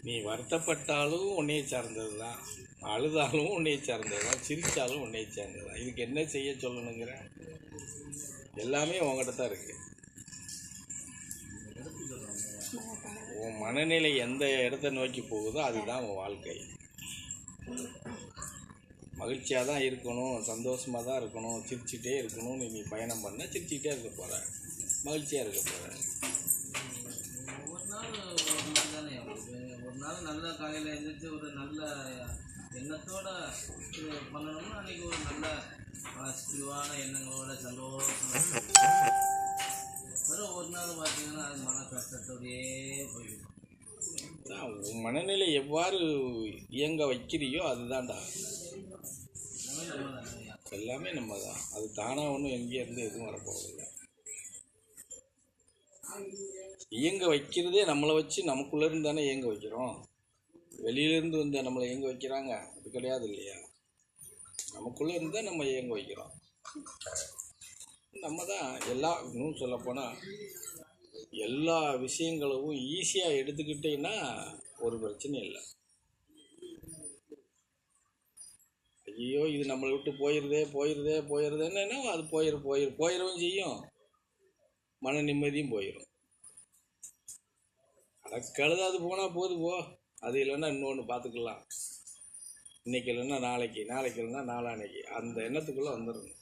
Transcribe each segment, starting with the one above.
நீ வருத்தப்பட்டாலும் உன்னையை சார்ந்தது தான், அழுதாலும் உன்னையை சார்ந்தது தான், சிரித்தாலும் உன்னையை சார்ந்தது தான். இதுக்கு என்ன செய்ய சொல்லணுங்கிற? எல்லாமே உங்கள்கிட்ட தான் இருக்குது. உன் மனநிலை எந்த இடத்த நோக்கி போகுதோ அதுதான் உன் வாழ்க்கை. மகிழ்ச்சியாக தான் இருக்கணும், சந்தோஷமாக தான் இருக்கணும், சிரிச்சுட்டே இருக்கணும்னு நீ பயணம் பண்ண சிரிச்சுக்கிட்டே இருக்க போகிற, மகிழ்ச்சியாக இருக்க போகிற. ஒரு நாள் நல்ல காலையில் எழுந்திரிச்சு ஒரு நல்ல எண்ணத்தோட பண்ணணும்னா அன்றைக்கி ஒரு நல்ல பாசிட்டிவான எண்ணங்களோட சந்தோஷம். ஒரு நாள் பார்த்தீங்கன்னா அது மன கஷ்டத்தோடையே போயிடும். உன் மனநிலை எவ்வாறு இயங்க வைக்கிறியோ அதுதான்டா. எல்லாமே நம்ம தான். அது தானாக ஒன்றும் எங்கேயிருந்து எதுவும் வரப்போவதில்லை. இயங்க வைக்கிறதே நம்மளை வச்சு நமக்குள்ளேருந்து தானே இயங்க வைக்கிறோம். வெளியிலேருந்து வந்து நம்மளை இயங்க வைக்கிறாங்க அது கிடையாது இல்லையா? நமக்குள்ளே இருந்தால் நம்ம இயங்க வைக்கிறோம். நம்ம தான் இன்னும் சொல்லப்போனால் எல்லா விஷயங்களும் ஈஸியாக எடுத்துக்கிட்டேன்னா ஒரு பிரச்சனையும் இல்லை. ஐயோ இது நம்மளை விட்டு போயிடுறதேன்னா அது போயிடவும் செய்யும், மன நிம்மதியும் போயிடும். கழுத அது போனால் போது போ, அது இல்லைன்னா இன்னொன்று பார்த்துக்கலாம், இன்றைக்கி இல்லைன்னா நாளைக்கு இல்லைன்னா நாளான்னைக்கு, அந்த எண்ணத்துக்குள்ளே வந்துடணும்.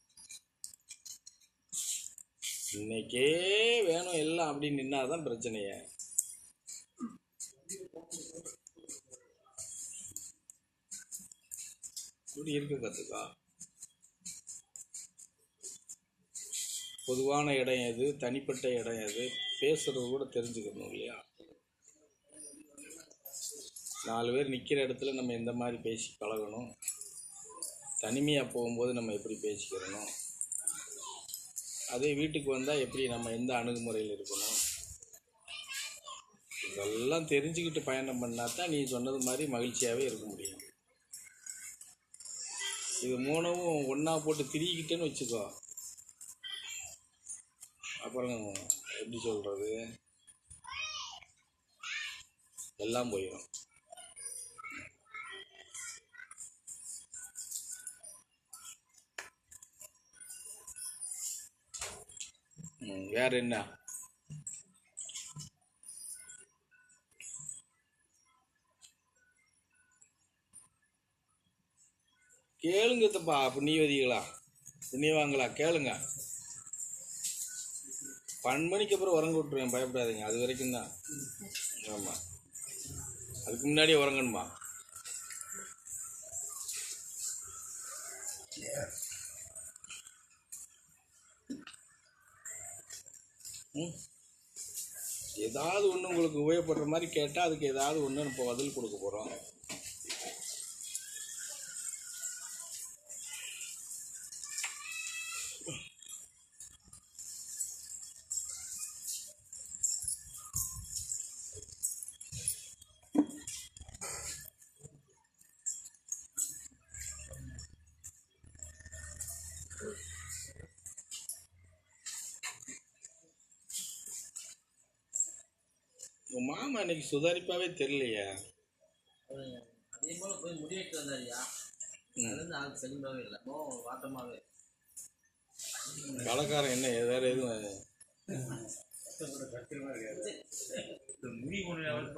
இன்னைக்கே வேணும் எல்லாம் அப்படின்னு நின்னாதான் பிரச்சனையே. இப்படி இருக்க கற்றுக்கா. பொதுவான இடம் எது, தனிப்பட்ட இடம் எது, பேசுறது கூட தெரிஞ்சுக்கணும் இல்லையா? 4 பேர் நிற்கிற இடத்துல நம்ம எந்த மாதிரி பேசி பழகணும், தனிமையாக போகும்போது நம்ம எப்படி பேசிக்கிறணும், அதே வீட்டுக்கு வந்தால் எப்படி நம்ம எந்த அணுகுமுறையில் இருக்கணும், இதெல்லாம் தெரிஞ்சுக்கிட்டு பயணம் பண்ணால் தான் நீ சொன்னது மாதிரி மகிழ்ச்சியாகவே இருக்க முடியும். இது மூணவும் ஒன்றா போட்டு திரிக்கிட்டேன்னு வச்சுக்கோ, அப்புறம் எப்படி சொல்கிறது, எல்லாம் போயிடும். வேறு என்ன? கேளுங்க தப்பா புண்ணியவதிகளா, புண்ணியவாங்களா, கேளுங்க. 12 மணிக்கு அப்புறம் உறங்க விட்டுருவேன், பயப்படாதீங்க. அது வரைக்கும் தான். ஆமாம், அதுக்கு முன்னாடியே உறங்கணுமா? ஏதாவது ஒன்று உங்களுக்கு உபயோகப்படுற மாதிரி கேட்டால் அதுக்கு ஏதாவது ஒன்று இப்போ பதில் கொடுக்க போகிறோம். உங்கள் மாமா இன்னைக்கு சுதாரிப்பாகவே தெரியலையா? அதே போல் போய் முடிவெட்டு வந்தாரியா, அதுலேருந்து ஆள் செழிப்பாகவே இல்லை, வாட்டமாகவே. கலக்காரன் என்ன வேறு எதுவும் முடி கொண்டு அவர்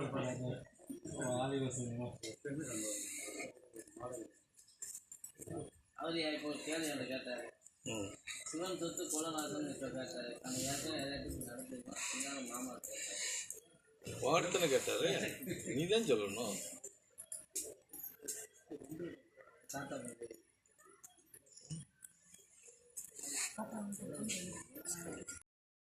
இப்போ கேள்வி என்கிட்ட கேட்டார், சிவன் சொத்து குலநாசன் இப்போ கேட்டார். அந்த ஏற்கனவே நடந்துருக்கோம், மாமா கேட்டார். வார்த்தைன்னு கேட்டாரு, நீ தான் சொல்லணும்.